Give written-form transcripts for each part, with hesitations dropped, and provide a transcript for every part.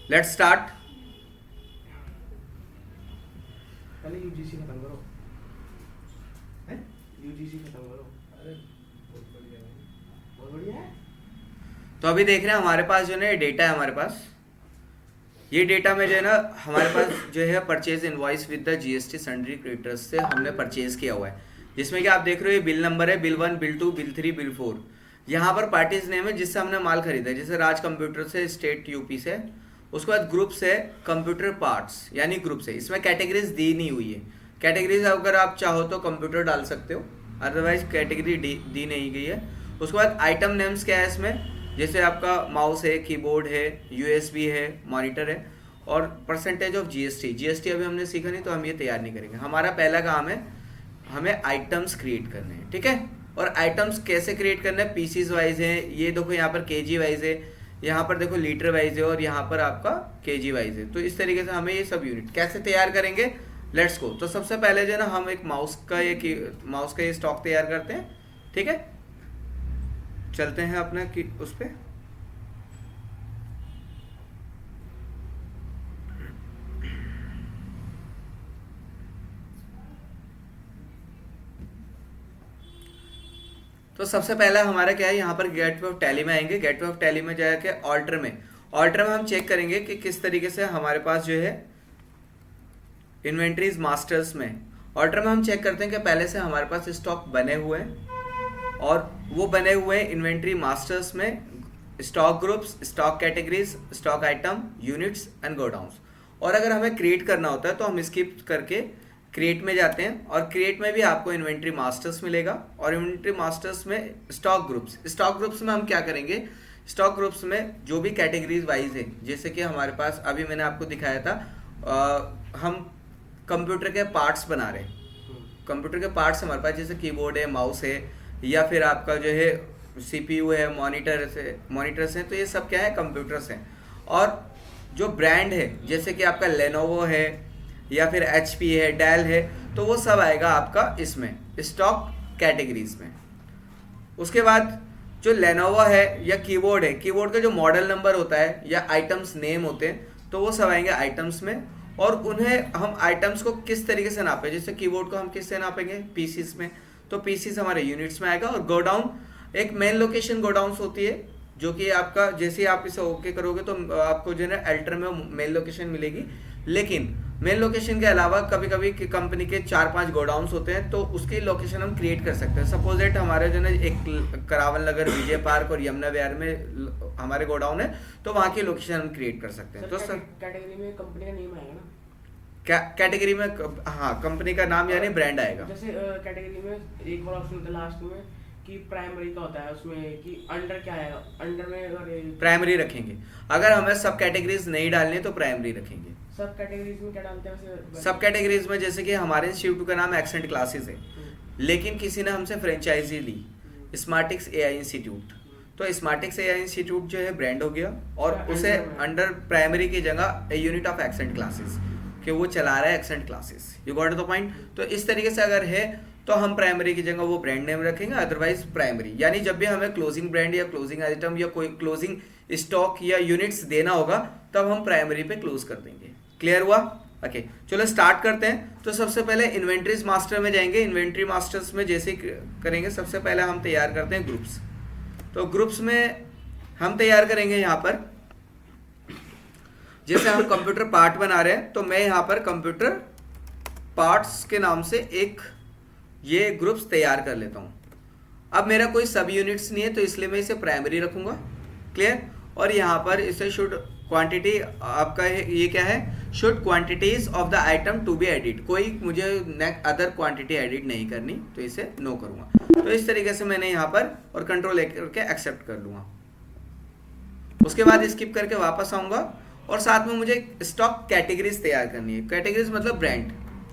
Let's start. पहले UGC खत्म करो। हैं? यूजीसी खत्म करो। अरे बहुत बढ़िया है। तो अभी देख रहे हैं हमारे पास जो है डेटा है हमारे पास। ये डेटा में जो है ना हमारे पास जो है purchase invoice with the GST sundry creditors से हमने परचेज किया हुआ है, जिसमें कि आप देख रहे हो ये बिल नंबर है, बिल 1, बिल 2, बिल 3, बिल 4। यहाँ पर पार्टीज नेम है जिससे हमने माल खरीदा है, जैसे राज कंप्यूटर से, स्टेट यूपी से। उसके बाद ग्रुप्स है, कंप्यूटर पार्ट्स यानी ग्रुप्स है। इसमें कैटेगरीज दी नहीं हुई है। कैटेगरीज अगर आप चाहो तो कंप्यूटर डाल सकते हो, अदरवाइज कैटेगरी दी नहीं गई है। उसके बाद आइटम नेम्स क्या है इसमें, जैसे आपका माउस है, कीबोर्ड है, यूएसबी है, मॉनिटर है। और परसेंटेज ऑफ जीएसटी, जीएसटी अभी हमने सीखा नहीं तो हम ये तैयार नहीं करेंगे। हमारा पहला काम है हमें आइटम्स क्रिएट करने हैं, ठीक है। और आइटम्स कैसे क्रिएट करने हैं, पीसीज वाइज है। ये देखो यहाँ पर केजी वाइज है, यहाँ पर देखो लीटर वाइज है, और यहाँ पर आपका केजी वाइज है। तो इस तरीके से हमें ये सब यूनिट कैसे तैयार करेंगे, लेट्स गो। तो सबसे पहले जो है ना हम एक माउस का ये स्टॉक तैयार करते हैं, ठीक है। चलते हैं अपना उस पर। तो सबसे पहला हमारा क्या है, यहाँ पर गेटवे ऑफ टैली में आएंगे। गेटवे ऑफ टैली में जाके ऑल्टर में हम चेक करेंगे कि किस तरीके से हमारे पास जो है इन्वेंट्रीज मास्टर्स में। ऑल्टर में हम चेक करते हैं कि पहले से हमारे पास स्टॉक बने हुए हैं, और वो बने हुए हैं इन्वेंट्री मास्टर्स में stock groups, stock categories, stock item, units and godowns. और अगर हमें क्रिएट करना होता है तो हम स्किप करके क्रिएट में जाते हैं, और क्रिएट में भी आपको इन्वेंट्री मास्टर्स मिलेगा। और इन्वेंट्री मास्टर्स में स्टॉक ग्रुप्स में हम क्या करेंगे, स्टॉक ग्रुप्स में जो भी कैटेगरीज वाइज है, जैसे कि हमारे पास अभी मैंने आपको दिखाया था, हम कंप्यूटर के पार्ट्स बना रहे हैं। कंप्यूटर के पार्ट्स हमारे पास जैसे कीबोर्ड है, माउस है, या फिर आपका जो है सीपीयू है, मॉनिटर्स हैं। तो ये सब क्या है, कंप्यूटर्स हैं। और जो ब्रांड है जैसे कि आपका लेनोवो है, या फिर एचपी है, डेल है, तो वो सब आएगा आपका इसमें स्टॉक कैटेगरीज में। उसके बाद जो लेनोवो है या कीबोर्ड है, कीबोर्ड का जो मॉडल नंबर होता है या आइटम्स नेम होते हैं, तो वो सब आएंगे आइटम्स में। और उन्हें हम आइटम्स को किस तरीके से नापें, जैसे कीबोर्ड को हम किससे नापेंगे, पीसीस में, तो पीसीस हमारे यूनिट्स में आएगा। और गोडाउन एक मेन लोकेशन गोडाउन्स होती है, जो कि आपका जैसे ही आप इसे ओके करोगे तो आपको जो है ना अल्टर में मेन लोकेशन मिलेगी। लेकिन मेन लोकेशन के अलावा कभी कभी कंपनी के 4-5 गोडाउन्स होते हैं, तो उसकी लोकेशन हम क्रिएट कर सकते हैं। सपोज दैट हमारे जो है एक करावल नगर, विजय पार्क और यमुना विहार में हमारे गोडाउन है, तो वहाँ की लोकेशन हम क्रिएट कर सकते हैं। तो सर कैटेगरी में कंपनी का नेम आएगा ना, कैटेगरी में हाँ कंपनी का नाम यानी ब्रांड आएगा। जैसे कैटेगरी में एक बार ऑप्शन होता है लास्ट में कि प्राइमरी का होता है, उसमें कि अंडर क्या आएगा, अंडर में अगर प्राइमरी रखेंगे। अगर हमें सब कैटेगरीज नहीं डालनी तो प्राइमरी रखेंगे। सब कैटेगरीज में क्या डालते हैं, सब कैटेगरीज में जैसे कि हमारे इंस्टीट्यूट का नाम एक्सेंट क्लासेस है, लेकिन किसी ने हमसे फ्रेंचाइजी ली स्मार्टिक्स एआई इंस्टीट्यूट, तो स्मार्टिक्स एआई इंस्टीट्यूट जो है ब्रांड हो गया, और उसे अंडर प्राइमरी की जगह a unit of accent classes कि वो चला रहा है accent classes. You got the point. तो इस तरीके से अगर है तो हम प्राइमरी की जगह वो ब्रांड नेम रखेंगे, अदरवाइज प्राइमरी। यानी जब भी हमें क्लोजिंग ब्रांड या क्लोजिंग आइटम या कोई क्लोजिंग स्टॉक या यूनिट्स देना होगा तब हम प्राइमरी पे क्लोज कर देंगे। क्लियर हुआ? ओके चलो स्टार्ट करते हैं। तो सबसे पहले इन्वेंट्रीज मास्टर में जाएंगे। इन्वेंट्री मास्टर्स में जैसे करेंगे, सबसे पहले हम तैयार करते हैं ग्रुप्स। तो ग्रुप्स में हम तैयार करेंगे यहाँ पर, जैसे हम कंप्यूटर पार्ट बना रहे हैं, तो मैं यहाँ पर कंप्यूटर पार्ट्स के नाम से एक ये ग्रुप्स तैयार कर लेता हूँ। अब मेरा कोई सब यूनिट्स नहीं है तो इसलिए मैं इसे प्राइमरी रखूँगा। क्लियर? और यहाँ पर इसे शुड क्वांटिटी आपका ये क्या है, should quantities of the item to be edit. कोई मुझे अदर क्वांटिटी एडिट नहीं करनी, तो इसे नो करूँगा। तो इस तरीके से मैंने यहाँ पर और कंट्रोल करके एक्सेप्ट कर लूँगा। उसके बाद स्किप करके वापस आऊँगा, और साथ में मुझे स्टॉक कैटेगरीज तैयार करनी है। कैटेगरीज मतलब ब्रांड।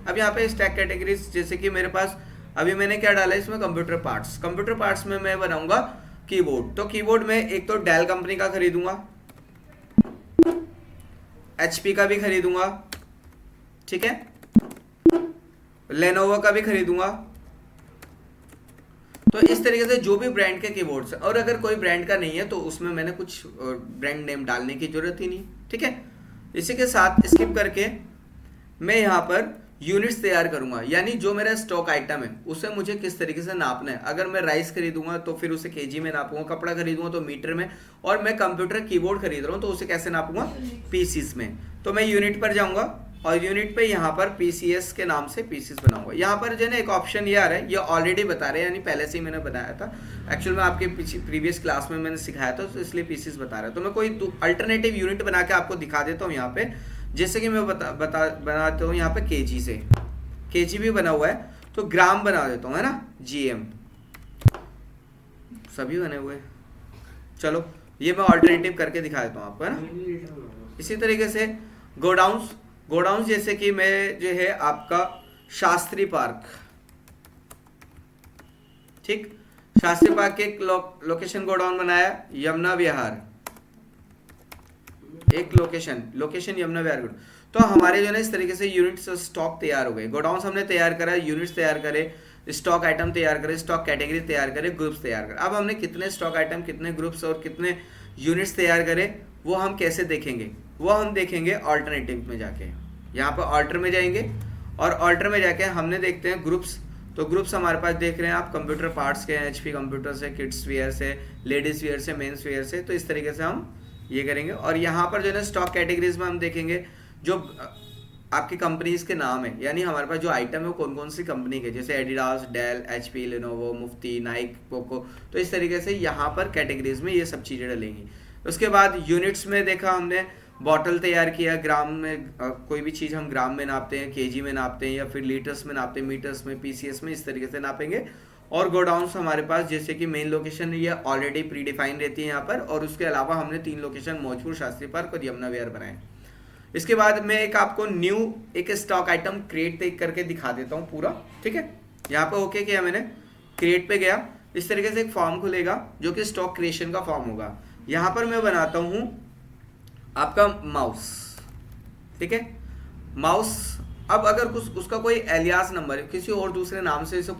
अब यहाँ पे स्टॉक कैटेगरीज जैसे कि मेरे पास अभी मैंने क्या डाला है इसमें, कंप्यूटर पार्ट्स। कंप्यूटर पार्ट्स में मैं बनाऊंगा कीबोर्ड। तो कीबोर्ड में एक तो डेल कंपनी का खरीदूंगा, एचपी का भी खरीदूंगा, ठीक है, लेनोवो का भी खरीदूंगा। तो इस तरीके से जो भी ब्रांड के कीबोर्ड्स है, और अगर कोई ब्रांड का नहीं है तो उसमें मैंने कुछ ब्रांड नेम डालने की जरूरत ही नहीं, ठीक है। इसी के साथ स्किप करके मैं यहाँ पर यूनिट्स तैयार करूंगा, यानी जो मेरा स्टॉक आइटम है उसे मुझे किस तरीके से नापना है। अगर मैं राइस खरीदूंगा तो फिर उसे केजी में नापूंगा, कपड़ा खरीदूंगा तो मीटर में, और मैं कंप्यूटर कीबोर्ड खरीद रहा हूँ तो उसे कैसे नापूंगा, पीसीस में। तो मैं यूनिट पर जाऊंगा और यूनिट पे यहाँ पर पीसीएस के नाम से पीसीस बनाऊंगा। यहाँ पर जो है ना एक ऑप्शन ये आ रहा है, ये ऑलरेडी बता रहे हैं, यानी पहले से ही मैंने बताया था। एक्चुअल में आपके प्रीवियस क्लास में मैंने सिखाया था, तो इसलिए पीसीस बता रहा है। तो मैं कोई अल्टरनेटिव यूनिट बना के आपको दिखा देता हूँ यहाँ पे। जैसे कि मैं बनाता हूँ यहाँ पे केजी से, केजी भी बना हुआ है, तो ग्राम बना देता हूँ, है ना, जीएम, सभी बने हुए। चलो ये मैं ऑल्टरनेटिव करके दिखा देता हूँ आपको, है ना। इसी तरीके से गोडाउन्स, गोडाउन जैसे कि मैं जो है आपका शास्त्री पार्क, ठीक, शास्त्री पार्क के एक लोकेशन गोडाउन बनाया, यमुना विहार, एक लोकेशन यमुना विहार। तो हमारे जो है इस तरीके से यूनिट्स स्टॉक तैयार हो गए। गोडाउन्स हमने तैयार करा, यूनिट्स तैयार करे, स्टॉक आइटम तैयार करे, स्टॉक कैटेगरी तैयार करे, ग्रुप्स तैयार करे। अब हमने कितने स्टॉक आइटम, कितने ग्रुप्स और कितने यूनिट्स तैयार करे वो हम कैसे देखेंगे, वो हम देखेंगे ऑल्टरनेटिव में जाके। यहाँ पर ऑल्टर में जाएंगे और ऑल्टर में जाके हमने देखते हैं ग्रुप्स। तो ग्रुप्स हमारे पास देख रहे हैं आप, कंप्यूटर पार्ट्स के, एचपी कंप्यूटर से, किड्स वेयर से, लेडीज वेयर से, मेंस वेयर से। तो इस तरीके से हम ये करेंगे। और यहाँ पर जो है ना स्टॉक कैटेगरीज में हम देखेंगे जो आपकी कंपनीज के नाम है, यानी हमारे पास जो आइटम है वो कौन कौन सी कंपनी के, जैसे एडिडास, डेल, एचपी, लेनोवो, मुफ्ती, नाइक, पोको। तो इस तरीके से यहाँ पर कैटेगरीज में ये सब चीज़ें डलेंगी। उसके बाद यूनिट्स में देखा हमने, बॉटल तैयार किया, ग्राम में कोई भी चीज़ हम ग्राम में नापते हैं, केजी में नापते हैं, या फिर लीटर्स में नापते हैं, मीटर्स में, पीसीएस में, इस तरीके से नापेंगे। और गोडाउन्स हमारे पास जैसे कि मेन लोकेशन ये ऑलरेडी प्री डिफाइन रहती है यहाँ पर, और उसके अलावा हमने 3 लोकेशन मौजपुर, शास्त्री पार्क और यमुना विहार बनाए। इसके बाद मैं एक आपको न्यू एक स्टॉक आइटम क्रिएट करके दिखा देता हूँ पूरा, ठीक है। यहाँ पे ओके किया मैंने, क्रिएट पे गया, इस तरीके से एक फॉर्म खुलेगा जो कि स्टॉक क्रिएशन का फॉर्म होगा। यहाँ पर मैं बनाता हूँ आपका माउस, ठीक है, माउस। अब अगर कुछ उसका कोई एलियास नंबर किसी और दूसरे नाम से इसे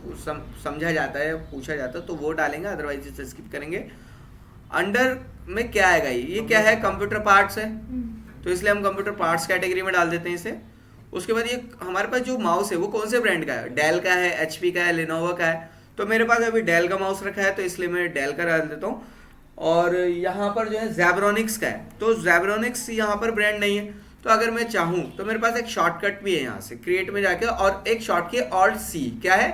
समझा जाता है, पूछा जाता है, तो वो डालेंगे, अदरवाइज इसे स्किप करेंगे। अंडर में क्या आएगा, ये क्या है, कंप्यूटर पार्ट्स है, तो इसलिए हम कंप्यूटर पार्ट्स कैटेगरी में डाल देते हैं इसे। उसके बाद ये हमारे पास जो माउस है वो कौन से ब्रांड का है, डेल का है, एचपी का है, लेनोवो का है। तो मेरे पास अभी डेल का माउस रखा है, तो इसलिए मैं डेल का डाल देता हूँ। और यहाँ पर जो है ज़ेब्रोनिक्स का है, तो ज़ेब्रोनिक्स यहाँ पर ब्रांड नहीं है। तो अगर मैं चाहूँ तो मेरे पास एक शॉर्टकट भी है, यहाँ से क्रिएट में जाके, और एक शॉर्ट की ऑल्ट सी, क्या है,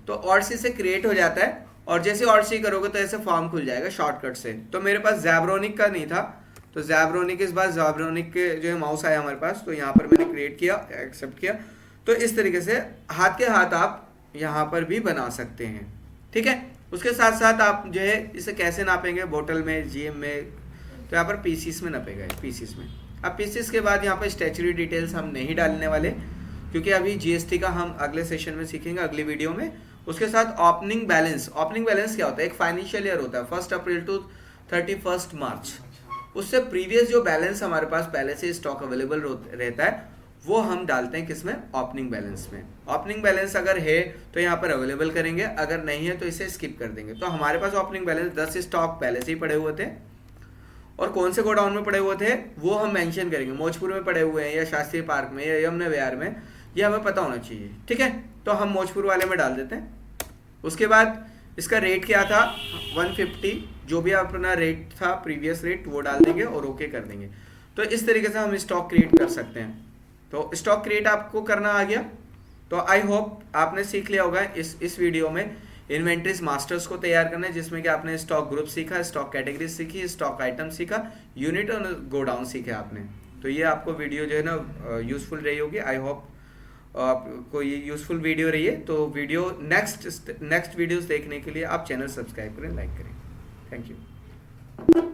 तो ऑल्ट सी से क्रिएट हो जाता है। और जैसे ऑल्ट सी करोगे तो ऐसे फॉर्म खुल जाएगा शॉर्टकट से। तो मेरे पास ज़ेब्रोनिक का नहीं था, तो ज़ेब्रोनिक, इस बार ज़ेब्रोनिक के जो है माउस आया हमारे पास, तो यहाँ पर मैंने क्रिएट किया, एक्सेप्ट किया। तो इस तरीके से हाथ के हाथ आप यहाँ पर भी बना सकते हैं, ठीक है। उसके साथ साथ आप जो है इसे कैसे नापेंगे, बोतल में, जीएम में, तो यहाँ पर पीसीस में नापेगा, पीसीस में। अब पीसीस के बाद यहाँ पर स्टैच्यूटरी डिटेल्स हम नहीं डालने वाले, क्योंकि अभी जीएसटी का हम अगले सेशन में सीखेंगे, अगली वीडियो में। उसके साथ ओपनिंग बैलेंस, ओपनिंग बैलेंस क्या होता है, एक फाइनेंशियल ईयर होता है 1 अप्रैल टू 31 मार्च। उससे प्रीवियस जो बैलेंस हमारे पास पहले से स्टॉक अवेलेबल रहता है वो हम डालते हैं किसमें, ओपनिंग बैलेंस में। ओपनिंग बैलेंस अगर है तो यहाँ पर अवेलेबल करेंगे, अगर नहीं है तो इसे स्किप कर देंगे। तो हमारे पास ओपनिंग बैलेंस 10 स्टॉक पहले से ही पड़े हुए थे, और कौन से गोडाउन में पड़े हुए थे वो हम मेंशन करेंगे, मौजपुर में पड़े हुए हैं या शास्त्री पार्क में या यमुना विहार में, ये हमें पता होना चाहिए, ठीक है। तो हम मौजपुर वाले में डाल देते हैं। उसके बाद इसका रेट क्या था, 150, जो भी अपना रेट था प्रीवियस रेट वो डाल देंगे और ओके कर देंगे। तो इस तरीके से हम स्टॉक क्रिएट कर सकते हैं। तो स्टॉक क्रिएट आपको करना आ गया, तो आई होप आपने सीख लिया होगा इस वीडियो में इन्वेंट्रीज मास्टर्स को तैयार करना है, जिसमें कि आपने स्टॉक ग्रुप सीखा, स्टॉक कैटेगरी सीखी, स्टॉक आइटम सीखा, यूनिट और गोडाउन सीखे आपने। तो ये आपको वीडियो जो है ना यूजफुल रही होगी, आई होप आपको ये यूजफुल वीडियो रही है। तो वीडियो नेक्स्ट वीडियोस देखने के लिए आप चैनल सब्सक्राइब करें, लाइक करें। Thank you.